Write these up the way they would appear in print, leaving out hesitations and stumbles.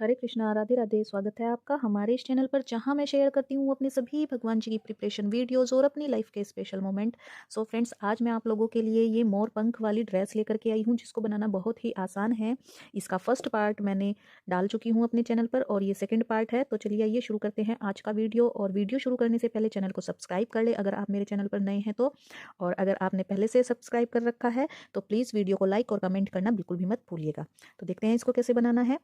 हरे कृष्णा, राधे राधे। स्वागत है आपका हमारे इस चैनल पर, जहां मैं शेयर करती हूँ अपने सभी भगवान जी की प्रिपरेशन वीडियोस और अपनी लाइफ के स्पेशल मोमेंट। सो फ्रेंड्स, आज मैं आप लोगों के लिए ये मोर पंख वाली ड्रेस लेकर के आई हूँ, जिसको बनाना बहुत ही आसान है। इसका फर्स्ट पार्ट मैंने डाल चुकी हूँ अपने चैनल पर और ये सेकेंड पार्ट है। तो चलिए आइए शुरू करते हैं आज का वीडियो। और वीडियो शुरू करने से पहले चैनल को सब्सक्राइब कर ले अगर आप मेरे चैनल पर नए हैं तो। और अगर आपने पहले से सब्सक्राइब कर रखा है तो प्लीज़ वीडियो को लाइक और कमेंट करना बिल्कुल भी मत भूलिएगा। तो देखते हैं इसको कैसे बनाना है।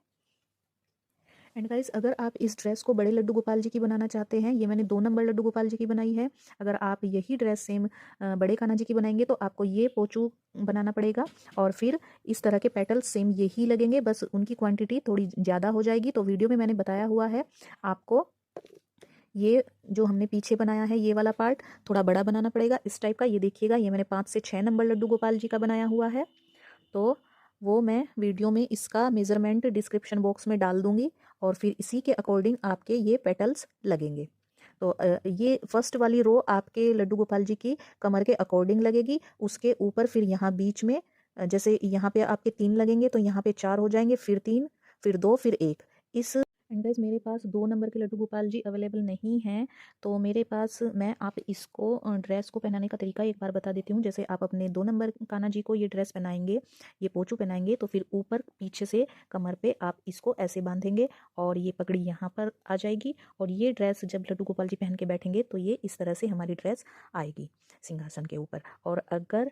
एंड गाइस, अगर आप इस ड्रेस को बड़े लड्डू गोपाल जी की बनाना चाहते हैं, ये मैंने 2 नंबर लड्डू गोपाल जी की बनाई है। अगर आप यही ड्रेस सेम बड़े कान्हा जी की बनाएंगे तो आपको ये पोचू बनाना पड़ेगा। और फिर इस तरह के पेटल्स सेम यही लगेंगे, बस उनकी क्वांटिटी थोड़ी ज़्यादा हो जाएगी। तो वीडियो में मैंने बताया हुआ है आपको, ये जो हमने पीछे बनाया है ये वाला पार्ट थोड़ा बड़ा बनाना पड़ेगा इस टाइप का। ये देखिएगा, ये मैंने 5 से 6 नंबर लड्डू गोपाल जी का बनाया हुआ है। तो वो मैं वीडियो में इसका मेज़रमेंट डिस्क्रिप्शन बॉक्स में डाल दूंगी और फिर इसी के अकॉर्डिंग आपके ये पेटल्स लगेंगे। तो ये फर्स्ट वाली रो आपके लड्डू गोपाल जी की कमर के अकॉर्डिंग लगेगी। उसके ऊपर फिर यहाँ बीच में जैसे यहाँ पे आपके 3 लगेंगे तो यहाँ पे 4 हो जाएंगे, फिर 3, फिर 2, फिर 1। इस एंड गाइस, मेरे पास 2 नंबर के लड्डू गोपाल जी अवेलेबल नहीं हैं, तो मेरे पास मैं आप इसको ड्रेस को पहनाने का तरीका एक बार बता देती हूँ। जैसे आप अपने 2 नंबर कान्हा जी को ये ड्रेस पहनाएंगे, ये पोचू पहनाएंगे, तो फिर ऊपर पीछे से कमर पे आप इसको ऐसे बांधेंगे और ये पगड़ी यहाँ पर आ जाएगी। और ये ड्रेस जब लड्डू गोपाल जी पहन के बैठेंगे तो ये इस तरह से हमारी ड्रेस आएगी सिंहासन के ऊपर। और अगर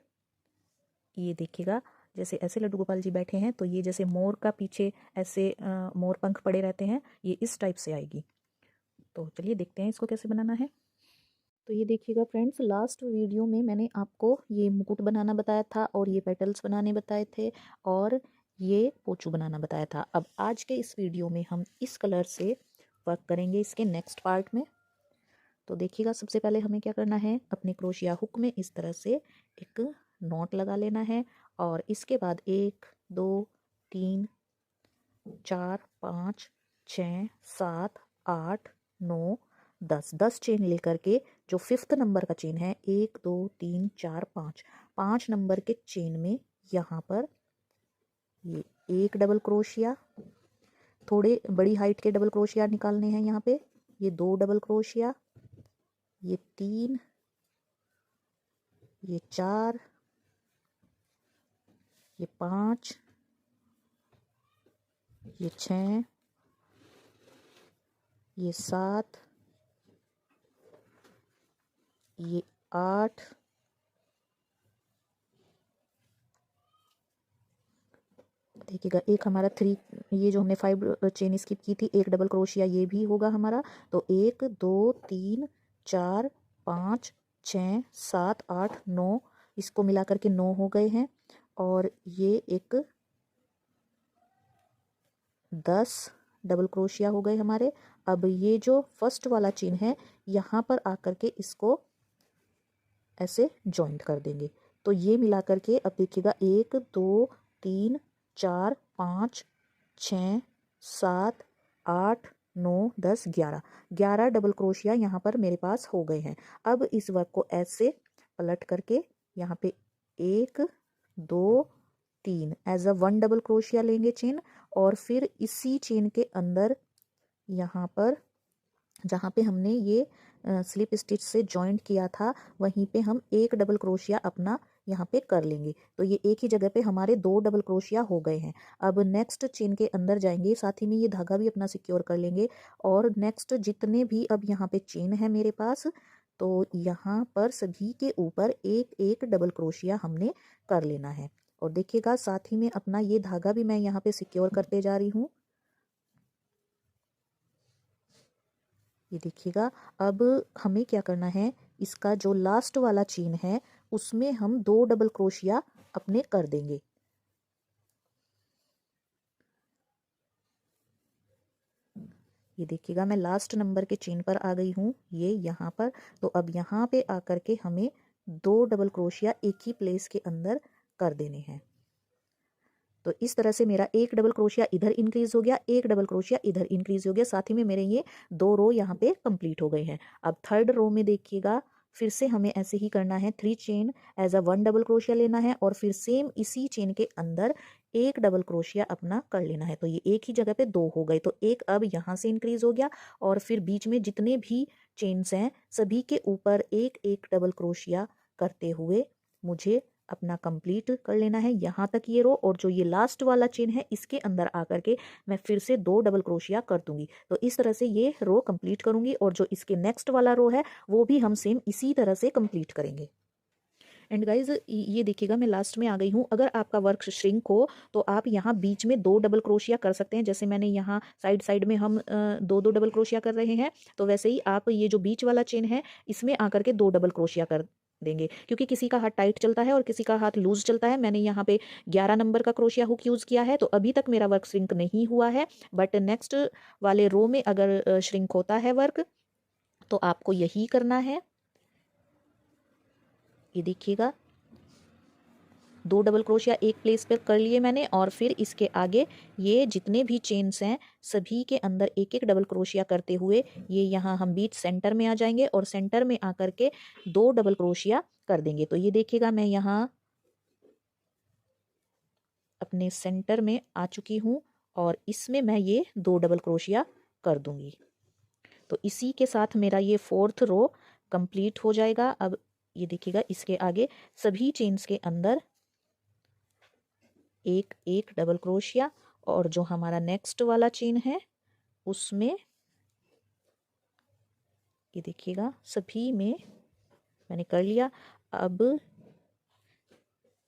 ये देखिएगा, जैसे ऐसे लड्डू गोपाल जी बैठे हैं तो ये जैसे मोर का पीछे ऐसे मोर पंख पड़े रहते हैं, ये इस टाइप से आएगी। तो चलिए देखते हैं इसको कैसे बनाना है। तो ये देखिएगा फ्रेंड्स, लास्ट वीडियो में मैंने आपको ये मुकुट बनाना बताया था और ये पेटल्स बनाने बताए थे और ये पोचू बनाना बताया था। अब आज के इस वीडियो में हम इस कलर से वर्क करेंगे इसके नेक्स्ट पार्ट में। तो देखिएगा, सबसे पहले हमें क्या करना है, अपने क्रोशिया हुक में इस तरह से एक नॉट लगा लेना है। और इसके बाद 1 2 3 4 5 6 7 8 9 10 चेन लेकर के जो 5th नंबर का चेन है, 1 2 3 4 5 नंबर के चेन में यहाँ पर ये एक डबल क्रोशिया, थोड़े बड़ी हाइट के डबल क्रोशिया निकालने हैं यहाँ पे। ये 2 डबल क्रोशिया, ये 3, ये 4, ये 5, ये 6, ये 7, ये 8, देखिएगा एक हमारा 3, ये जो हमने 5 चेन स्किप की थी, एक डबल क्रोशिया ये भी होगा हमारा। तो 1 2 3 4 5 6 7 8 9, इसको मिला करके 9 हो गए हैं। और ये एक 10 डबल क्रोशिया हो गए हमारे। अब ये जो फर्स्ट वाला चेन है यहाँ पर आकर के इसको ऐसे जॉइंट कर देंगे। तो ये मिला करके अब देखिएगा 1 2 3 4 5 6 7 8 9 10 11 डबल क्रोशिया यहाँ पर मेरे पास हो गए हैं। अब इस वर्क को ऐसे पलट करके यहाँ पे 1 2 3 एज अ 1 डबल क्रोशिया लेंगे चेन। और फिर इसी चेन के अंदर यहाँ पर जहाँ पे हमने ये स्लिप स्टिच से जॉइंट किया था वहीं पे हम एक डबल क्रोशिया अपना यहाँ पे कर लेंगे। तो ये एक ही जगह पे हमारे 2 डबल क्रोशिया हो गए हैं। अब नेक्स्ट चेन के अंदर जाएंगे, साथ ही में ये धागा भी अपना सिक्योर कर लेंगे। और नेक्स्ट जितने भी अब यहाँ पे चेन है मेरे पास, तो यहाँ पर सभी के ऊपर एक एक डबल क्रोशिया हमने कर लेना है। और देखिएगा, साथ ही में अपना ये धागा भी मैं यहाँ पे सिक्योर करते जा रही हूँ। ये देखिएगा, अब हमें क्या करना है, इसका जो लास्ट वाला चेन है उसमें हम 2 डबल क्रोशिया अपने कर देंगे। ये देखिएगा, मैं लास्ट नंबर के चेन पर आ गई हूँ, ये यहाँ पर। तो अब यहाँ पे आकर के हमें 2 डबल क्रोशिया एक ही प्लेस के अंदर कर देने हैं। तो इस तरह से मेरा एक डबल क्रोशिया इधर इंक्रीज हो गया, एक डबल क्रोशिया इधर इंक्रीज हो गया, साथ ही में मेरे ये 2 रो यहाँ पे कंप्लीट हो गए हैं। अब थर्ड रो में देखिएगा, फिर से हमें ऐसे ही करना है, 3 chain as a 1 double crochet लेना है और फिर सेम इसी चेन के अंदर एक डबल क्रोशिया अपना कर लेना है। तो ये एक ही जगह पे दो हो गए, तो एक अब यहाँ से इंक्रीज हो गया और फिर बीच में जितने भी चेन्स हैं सभी के ऊपर एक एक डबल क्रोशिया करते हुए मुझे अपना कंप्लीट कर लेना है यहाँ तक ये रो। और जो ये लास्ट वाला चेन है इसके अंदर आकर के मैं फिर से 2 डबल क्रोशिया कर दूंगी। तो इस तरह से ये रो कंप्लीट करूंगी और जो इसके नेक्स्ट वाला रो है वो भी हम सेम इसी तरह से कंप्लीट करेंगे। एंड गाइज ये देखिएगा मैं लास्ट में आ गई हूँ। अगर आपका वर्क श्रिंक हो तो आप यहाँ बीच में 2 डबल क्रोशिया कर सकते हैं। जैसे मैंने यहाँ साइड साइड में हम 2 डबल क्रोशिया कर रहे हैं, तो वैसे ही आप ये जो बीच वाला चेन है इसमें आकर के 2 डबल क्रोशिया कर देंगे। क्योंकि किसी का हाथ टाइट चलता है और किसी का हाथ लूज चलता है। मैंने यहाँ पे 11 नंबर का क्रोशिया हुक यूज़ किया है, तो अभी तक मेरा वर्क श्रिंक नहीं हुआ है। बट नेक्स्ट वाले रो में अगर श्रिंक होता है वर्क तो आपको यही करना है। ये देखिएगा 2 डबल क्रोशिया एक प्लेस पर कर लिए मैंने और फिर इसके आगे ये जितने भी चेन्स हैं सभी के अंदर एक एक डबल क्रोशिया करते हुए ये यहाँ हम बीच सेंटर में आ जाएंगे और सेंटर में आकर के 2 डबल क्रोशिया कर देंगे। तो ये देखिएगा मैं यहाँ अपने सेंटर में आ चुकी हूँ और इसमें मैं ये 2 डबल क्रोशिया कर दूंगी। तो इसी के साथ मेरा ये 4th रो कंप्लीट हो जाएगा। अब ये देखिएगा इसके आगे सभी चेन्स के अंदर एक एक डबल क्रोशिया और जो हमारा नेक्स्ट वाला चेन है उसमें ये देखिएगा सभी में मैंने कर लिया। अब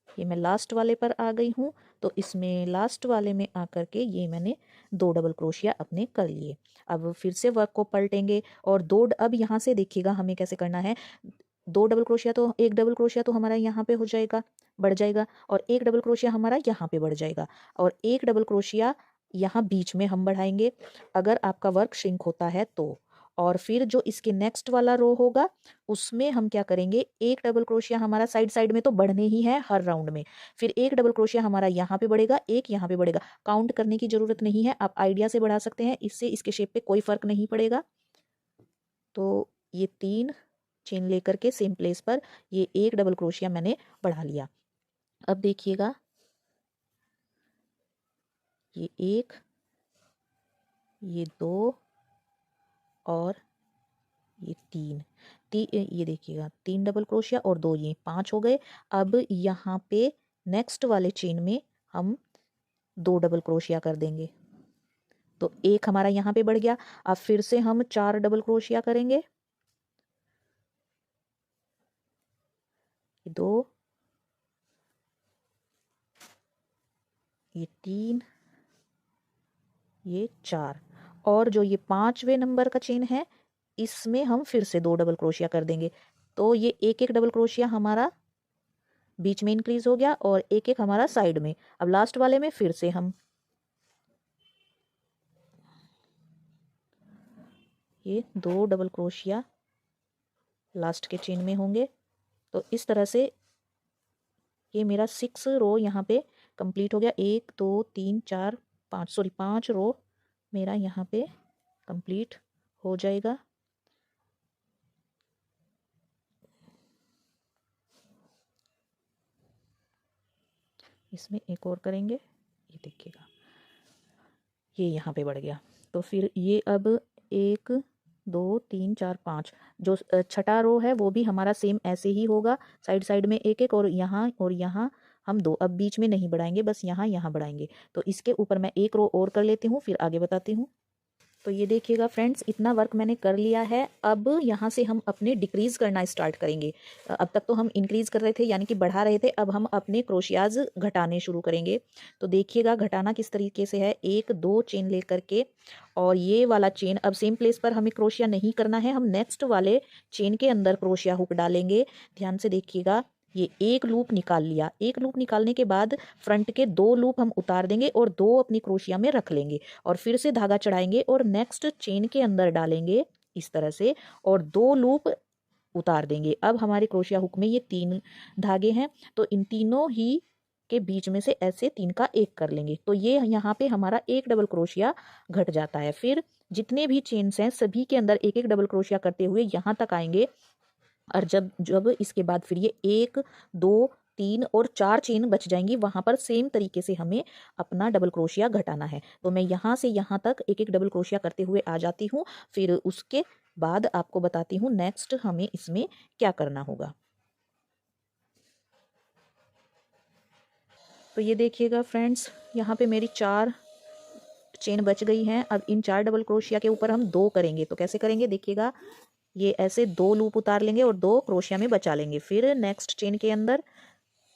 ये मैं लास्ट वाले पर आ गई हूँ, तो इसमें लास्ट वाले में आकर के ये मैंने 2 डबल क्रोशिया अपने कर लिए। अब फिर से वर्क को पलटेंगे और अब यहाँ से देखिएगा हमें कैसे करना है। 2 डबल क्रोशिया तो एक डबल क्रोशिया तो हमारा यहाँ पे हो जाएगा, बढ़ जाएगा, और एक डबल क्रोशिया हमारा यहाँ पे बढ़ जाएगा और एक डबल क्रोशिया यहाँ बीच में हम बढ़ाएंगे अगर आपका वर्क श्रिंक होता है तो। और फिर जो इसके नेक्स्ट वाला रो होगा उसमें हम क्या करेंगे, एक डबल क्रोशिया हमारा साइड साइड में तो बढ़ने ही है हर राउंड में, फिर एक डबल क्रोशिया हमारा यहाँ पे बढ़ेगा, एक यहाँ पे बढ़ेगा। काउंट करने की जरूरत नहीं है, आप आइडिया से बढ़ा सकते हैं, इससे इसके शेप पे कोई फर्क नहीं पड़ेगा। तो ये 3 चेन लेकर के सेम प्लेस पर ये एक डबल क्रोशिया मैंने बढ़ा लिया। अब देखिएगा ये 1, ये 2 और ये 3 ये देखिएगा 3 डबल क्रोशिया और 2 ये 5 हो गए। अब यहाँ पे नेक्स्ट वाले चेन में हम 2 डबल क्रोशिया कर देंगे, तो एक हमारा यहाँ पे बढ़ गया। अब फिर से हम 4 डबल क्रोशिया करेंगे, 2, ये 3, ये 4 और जो ये 5वें नंबर का चेन है इसमें हम फिर से 2 डबल क्रोशिया कर देंगे। तो ये एक एक डबल क्रोशिया हमारा बीच में इंक्रीज हो गया और एक एक हमारा साइड में। अब लास्ट वाले में फिर से हम ये 2 डबल क्रोशिया लास्ट के चेन में होंगे। तो इस तरह से ये मेरा 6 रो यहाँ पे कंप्लीट हो गया। 1 2 3 4 5 रो मेरा यहाँ पे कंप्लीट हो जाएगा। इसमें एक और करेंगे, ये देखिएगा ये यहाँ पे बढ़ गया। तो फिर ये अब 1 2 3 4 5 जो छठा रो है वो भी हमारा सेम ऐसे ही होगा, साइड साइड में एक एक और यहाँ हम 2 अब बीच में नहीं बढ़ाएंगे, बस यहाँ बढ़ाएंगे। तो इसके ऊपर मैं एक रो और कर लेती हूँ फिर आगे बताती हूँ। तो ये देखिएगा फ्रेंड्स इतना वर्क मैंने कर लिया है। अब यहाँ से हम अपने डिक्रीज़ करना स्टार्ट करेंगे। अब तक तो हम इंक्रीज़ कर रहे थे यानी कि बढ़ा रहे थे, अब हम अपने क्रोशियाज घटाने शुरू करेंगे। तो देखिएगा घटाना किस तरीके से है। 1 2 चेन लेकर के और ये वाला चेन अब सेम प्लेस पर हमें क्रोशिया नहीं करना है, हम नेक्स्ट वाले चेन के अंदर क्रोशिया हुक डालेंगे। ध्यान से देखिएगा ये एक लूप निकाल लिया। एक लूप निकालने के बाद फ्रंट के 2 लूप हम उतार देंगे और 2 अपनी क्रोशिया में रख लेंगे और फिर से धागा चढ़ाएंगे और नेक्स्ट चेन के अंदर डालेंगे इस तरह से और 2 लूप उतार देंगे। अब हमारे क्रोशिया हुक में ये 3 धागे हैं, तो इन तीनों ही के बीच में से ऐसे 3 का एक कर लेंगे। तो ये यहाँ पे हमारा एक डबल क्रोशिया घट जाता है। फिर जितने भी चेन्स हैं सभी के अंदर एक एक डबल क्रोशिया करते हुए यहाँ तक आएंगे और जब जब इसके बाद फिर ये 1 2 3 और 4 चेन बच जाएंगी, वहाँ पर सेम तरीके से हमें अपना डबल क्रोशिया घटाना है। तो मैं यहाँ से यहाँ तक एक एक डबल क्रोशिया करते हुए आ जाती हूँ, फिर उसके बाद आपको बताती हूँ नेक्स्ट हमें इसमें क्या करना होगा। तो ये देखिएगा फ्रेंड्स, यहाँ पे मेरी 4 चेन बच गई हैं। अब इन 4 डबल क्रोशिया के ऊपर हम 2 करेंगे। तो कैसे करेंगे देखिएगा, ये ऐसे 2 लूप उतार लेंगे और 2 क्रोशिया में बचा लेंगे। फिर नेक्स्ट चेन के अंदर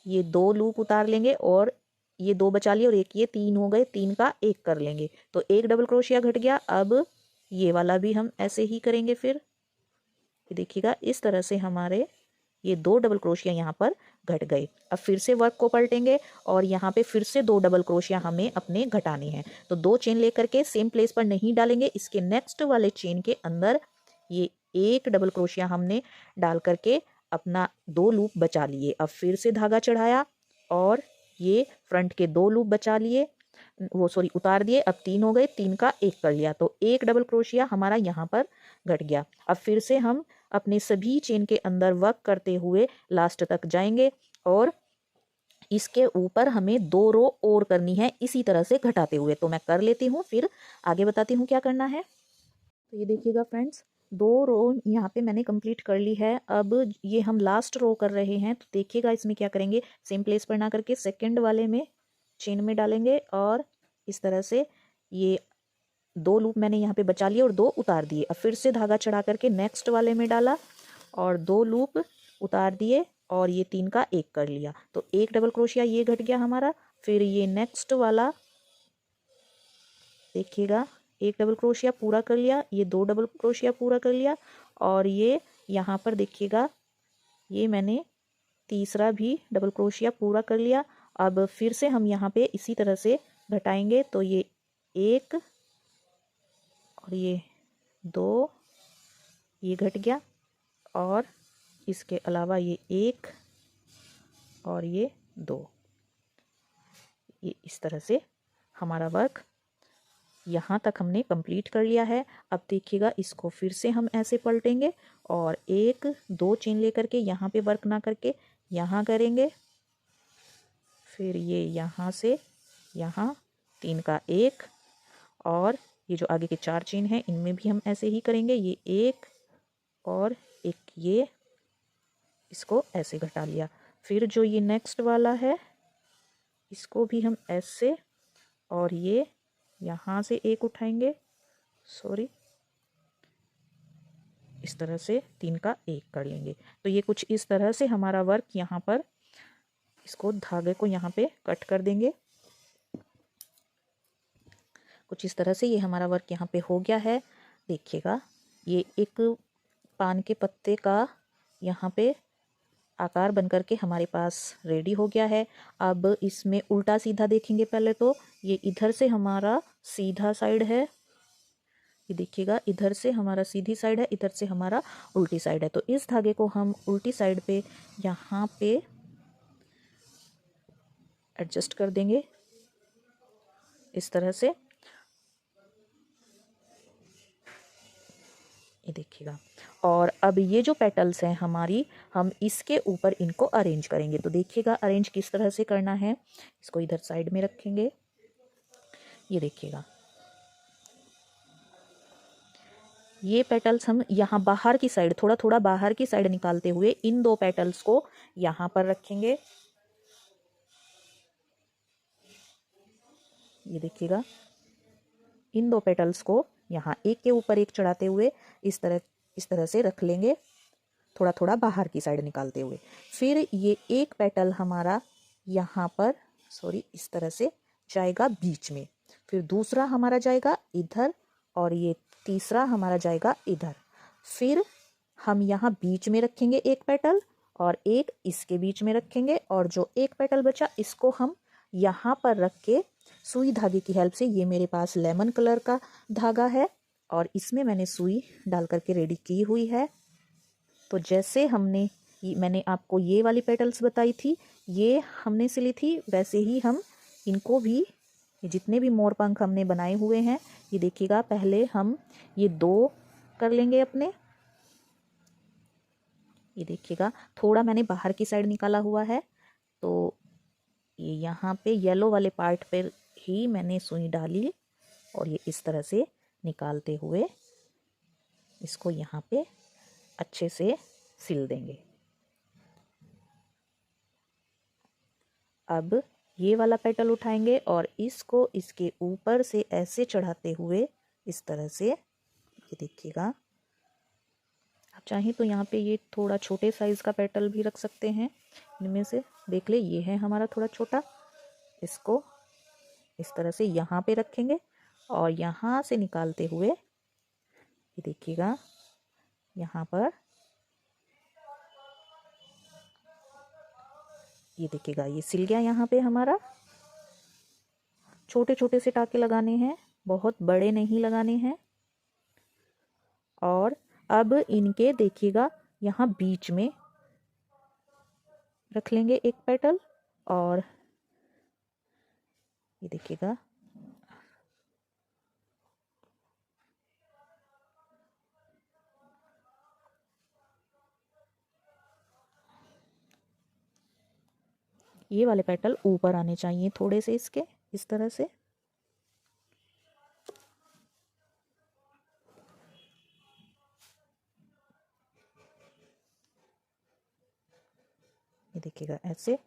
ये 2 लूप उतार लेंगे और ये 2 बचा लिए और एक ये 3 हो गए, 3 का 1 कर लेंगे तो एक डबल क्रोशिया घट गया। अब ये वाला भी हम ऐसे ही करेंगे। फिर ये देखिएगा इस तरह से हमारे ये 2 डबल क्रोशिया यहाँ पर घट गए। अब फिर से वर्क को पलटेंगे और यहाँ पे फिर से 2 डबल क्रोशिया हमें अपने घटानी है। तो 2 चेन लेकर के सेम प्लेस पर नहीं डालेंगे, इसके नेक्स्ट वाले चेन के अंदर ये 1 डबल क्रोशिया हमने डाल करके अपना 2 लूप बचा लिए। अब फिर से धागा चढ़ाया और ये फ्रंट के 2 लूप बचा लिए, उतार दिए। अब 3 हो गए, 3 का 1 कर लिया तो 1 डबल क्रोशिया हमारा यहाँ पर घट गया। अब फिर से हम अपने सभी चेन के अंदर वर्क करते हुए लास्ट तक जाएंगे और इसके ऊपर हमें 2 रो और करनी है इसी तरह से घटाते हुए। तो मैं कर लेती हूँ, फिर आगे बताती हूँ क्या करना है। तो ये देखिएगा फ्रेंड्स, 2 रो यहाँ पे मैंने कंप्लीट कर ली है। अब ये हम लास्ट रो कर रहे हैं। तो देखिएगा इसमें क्या करेंगे, सेम प्लेस पर ना करके सेकंड वाले में चेन में डालेंगे और इस तरह से ये 2 लूप मैंने यहाँ पे बचा लिए और 2 उतार दिए। अब फिर से धागा चढ़ा करके नेक्स्ट वाले में डाला और 2 लूप उतार दिए और ये 3 का 1 कर लिया तो 1 डबल क्रोशिया ये घट गया हमारा। फिर ये नेक्स्ट वाला देखिएगा 1 डबल क्रोशिया पूरा कर लिया, ये 2 डबल क्रोशिया पूरा कर लिया और ये यहाँ पर देखिएगा ये मैंने तीसरा भी डबल क्रोशिया पूरा कर लिया। अब फिर से हम यहाँ पे इसी तरह से घटाएंगे तो ये 1 और ये 2 ये घट गया और इसके अलावा ये 1 और ये 2, ये इस तरह से हमारा वर्क यहाँ तक हमने कंप्लीट कर लिया है। अब देखिएगा इसको फिर से हम ऐसे पलटेंगे और 1 2 चेन लेकर के यहाँ पे वर्क ना करके यहाँ करेंगे। फिर ये यहाँ से यहाँ 3 का 1 और ये जो आगे के 4 चेन हैं इनमें भी हम ऐसे ही करेंगे। ये 1 और एक ये इसको ऐसे घटा लिया। फिर जो ये नेक्स्ट वाला है इसको भी हम ऐसे और ये यहाँ से 1 उठाएंगे, सॉरी इस तरह से 3 का 1 कर लेंगे। तो ये कुछ इस तरह से हमारा वर्क यहाँ पर, इसको धागे को यहाँ पे कट कर देंगे। कुछ इस तरह से ये हमारा वर्क यहाँ पे हो गया है। देखिएगा ये एक पान के पत्ते का यहाँ पे आकार बन करके हमारे पास रेडी हो गया है। अब इसमें उल्टा सीधा देखेंगे। पहले तो ये इधर से हमारा सीधा साइड है, ये देखिएगा इधर से हमारा सीधी साइड है, इधर से हमारा उल्टी साइड है। तो इस धागे को हम उल्टी साइड पे यहाँ पे एडजस्ट कर देंगे इस तरह से, ये देखिएगा। और अब ये जो पेटल्स हैं हमारी, हम इसके ऊपर इनको अरेंज करेंगे। तो देखिएगा अरेंज किस तरह से करना है। इसको इधर साइड में रखेंगे, ये देखिएगा ये पेटल्स हम यहाँ बाहर की साइड, थोड़ा थोड़ा बाहर की साइड निकालते हुए इन 2 पेटल्स को यहाँ पर रखेंगे। ये देखिएगा इन 2 पेटल्स को यहाँ एक के ऊपर एक चढ़ाते हुए इस तरह से रख लेंगे, थोड़ा थोड़ा बाहर की साइड निकालते हुए। फिर ये एक पेटल हमारा यहाँ पर, सॉरी इस तरह से जाएगा बीच में, फिर दूसरा हमारा जाएगा इधर और ये तीसरा हमारा जाएगा इधर। फिर हम यहाँ बीच में रखेंगे एक पेटल और एक इसके बीच में रखेंगे और जो एक पेटल बचा इसको हम यहाँ पर रख के सुई धागे की हेल्प से, ये मेरे पास लेमन कलर का धागा है और इसमें मैंने सुई डाल करके रेडी की हुई है। तो जैसे मैंने आपको ये वाली पेटल्स बताई थी, ये हमने सिली थी, वैसे ही हम इनको भी, ये जितने भी मोर पंख हमने बनाए हुए हैं, ये देखिएगा पहले हम ये 2 कर लेंगे अपने। ये देखिएगा थोड़ा मैंने बाहर की साइड निकाला हुआ है, तो ये यहाँ पे येलो वाले पार्ट पर ही मैंने सुई डाली और ये इस तरह से निकालते हुए इसको यहाँ पे अच्छे से सिल देंगे। अब ये वाला पेटल उठाएंगे और इसको इसके ऊपर से ऐसे चढ़ाते हुए इस तरह से, ये देखिएगा, आप चाहें तो यहाँ पे ये थोड़ा छोटे साइज़ का पेटल भी रख सकते हैं। इनमें से देख ले, ये है हमारा थोड़ा छोटा, इसको इस तरह से यहाँ पे रखेंगे और यहाँ से निकालते हुए ये देखिएगा यहाँ पर, ये देखिएगा ये सिल गया। यहाँ पे हमारा छोटे छोटे से टाके लगाने हैं, बहुत बड़े नहीं लगाने हैं। और अब इनके देखिएगा यहाँ बीच में रख लेंगे एक पेटल और ये देखिएगा ये वाले पेटल ऊपर आने चाहिए थोड़े से इसके, इस तरह से। ये देखिएगा ऐसे।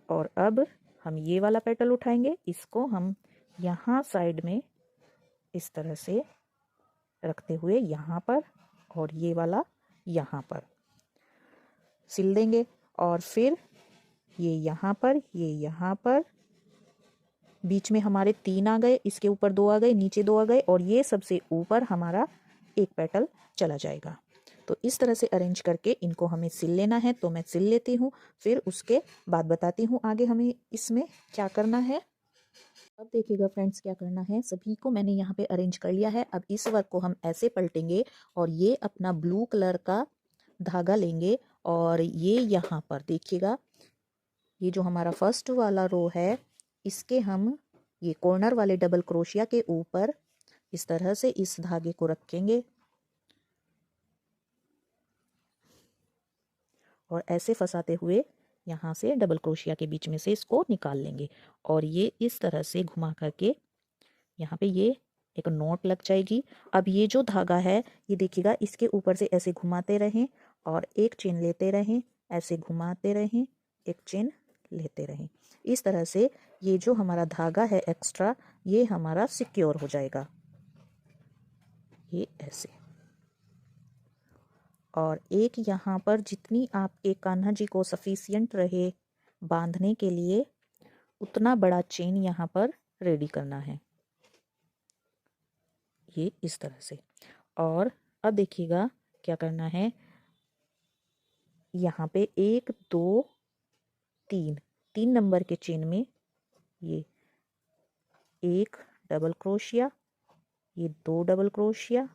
और अब हम ये वाला पेटल उठाएंगे, इसको हम यहाँ साइड में इस तरह से रखते हुए यहाँ पर और ये वाला यहाँ पर सिल देंगे। और फिर ये यहाँ पर, ये यहाँ पर, बीच में हमारे 3 आ गए, इसके ऊपर 2 आ गए, नीचे 2 आ गए और ये सबसे ऊपर हमारा एक पेटल चला जाएगा। तो इस तरह से अरेंज करके इनको हमें सिल लेना है। तो मैं सिल लेती हूँ, फिर उसके बाद बताती हूँ आगे हमें इसमें क्या करना है। अब देखिएगा फ्रेंड्स क्या करना है। सभी को मैंने यहाँ पे अरेंज कर लिया है। अब इस वर्क को हम ऐसे पलटेंगे और ये अपना ब्लू कलर का धागा लेंगे और ये यहाँ पर देखिएगा, ये जो हमारा फर्स्ट वाला रो है, इसके हम ये कॉर्नर वाले डबल क्रोशिया के ऊपर इस तरह से इस धागे को रखेंगे और ऐसे फंसाते हुए यहाँ से डबल क्रोशिया के बीच में से इसको निकाल लेंगे और ये इस तरह से घुमा करके यहाँ पे ये एक नोट लग जाएगी। अब ये जो धागा है, ये देखिएगा, इसके ऊपर से ऐसे घुमाते रहें और एक चेन लेते रहें, ऐसे घुमाते रहें, एक चेन लेते रहें। इस तरह से ये जो हमारा धागा है एक्स्ट्रा, ये हमारा सिक्योर हो जाएगा, ये ऐसे। और एक यहाँ पर जितनी आपके कान्हा जी को सफिशियंट रहे बांधने के लिए, उतना बड़ा चेन यहाँ पर रेडी करना है, ये इस तरह से। और अब देखिएगा क्या करना है। यहाँ पे 1 2 3 नंबर के चेन में ये 1 डबल क्रोशिया, ये 2 डबल क्रोशिया,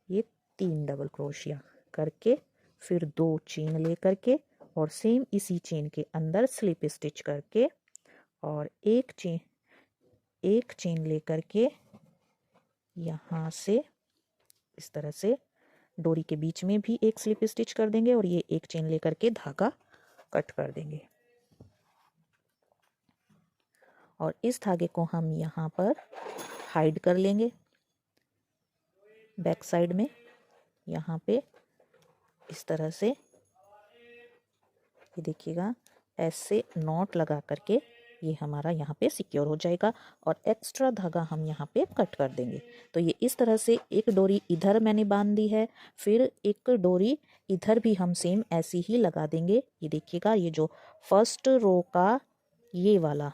ये 3 डबल क्रोशिया करके फिर 2 चेन ले करके और सेम इसी चेन के अंदर स्लिप स्टिच करके और एक चेन ले करके यहाँ से इस तरह से डोरी के बीच में भी एक स्लिप स्टिच कर देंगे और ये एक चेन लेकर के धागा कट कर देंगे। और इस धागे को हम यहाँ पर हाइड कर लेंगे बैक साइड में, यहाँ पे इस तरह से। ये देखिएगा ऐसे नॉट लगा करके ये हमारा यहाँ पे सिक्योर हो जाएगा और एक्स्ट्रा धागा हम यहाँ पे कट कर देंगे। तो ये इस तरह से एक डोरी इधर मैंने बांध दी है, फिर एक डोरी इधर भी हम सेम ऐसी ही लगा देंगे। ये देखिएगा ये जो फर्स्ट रो का ये वाला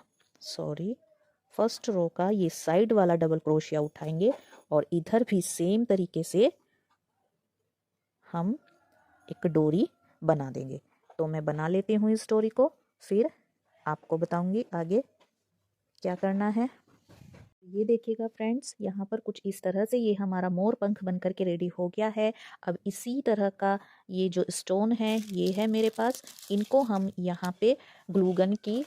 फर्स्ट रो का ये साइड वाला डबल क्रोशिया उठाएंगे और इधर भी सेम तरीके से हम एक डोरी बना देंगे। तो मैं बना लेती हूँ इस डोरी को, फिर आपको बताऊंगी आगे क्या करना है। ये देखिएगा फ्रेंड्स, यहाँ पर कुछ इस तरह से ये हमारा मोर पंख बन करके रेडी हो गया है। अब इसी तरह का ये जो स्टोन है ये है मेरे पास, इनको हम यहाँ पे ग्लू गन की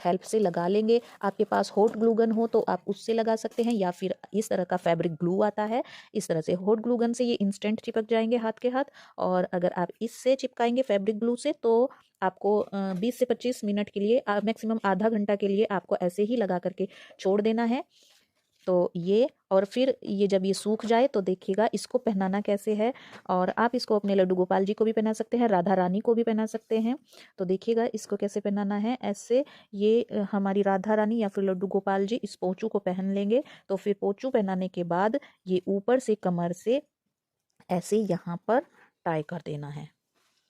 हेल्प से लगा लेंगे। आपके पास हॉट ग्लू गन हो तो आप उससे लगा सकते हैं, या फिर इस तरह का फैब्रिक ग्लू आता है, इस तरह से हॉट ग्लू गन से ये इंस्टेंट चिपक जाएंगे हाथ के हाथ। और अगर आप इससे चिपकाएंगे फैब्रिक ग्लू से तो आपको 20 से 25 मिनट के लिए, मैक्सिमम आधा घंटा के लिए आपको ऐसे ही लगा करके छोड़ देना है। तो ये, और फिर ये जब ये सूख जाए तो देखिएगा इसको पहनाना कैसे है। और आप इसको अपने लड्डू गोपाल जी को भी पहना सकते हैं, राधा रानी को भी पहना सकते हैं। तो देखिएगा इसको कैसे पहनाना है। ऐसे ये हमारी राधा रानी या फिर लड्डू गोपाल जी इस पोंचू को पहन लेंगे। तो फिर पोंचू पहनाने के बाद ये ऊपर से कमर से ऐसे यहाँ पर टाई कर देना है।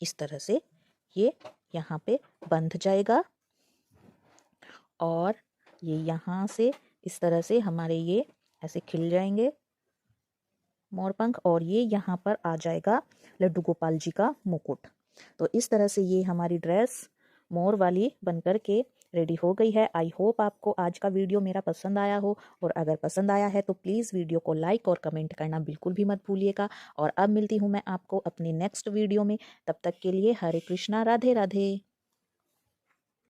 इस तरह से ये यहाँ पे बंध जाएगा और ये यहाँ से इस तरह से हमारे ये ऐसे खिल जाएंगे मोरपंख, और ये यहाँ पर आ जाएगा लड्डू गोपाल जी का मुकुट। तो इस तरह से ये हमारी ड्रेस मोर वाली बनकर के रेडी हो गई है। आई होप आपको आज का वीडियो मेरा पसंद आया हो, और अगर पसंद आया है तो प्लीज़ वीडियो को लाइक और कमेंट करना बिल्कुल भी मत भूलिएगा। और अब मिलती हूँ मैं आपको अपनी नेक्स्ट वीडियो में। तब तक के लिए हरे कृष्णा, राधे राधे।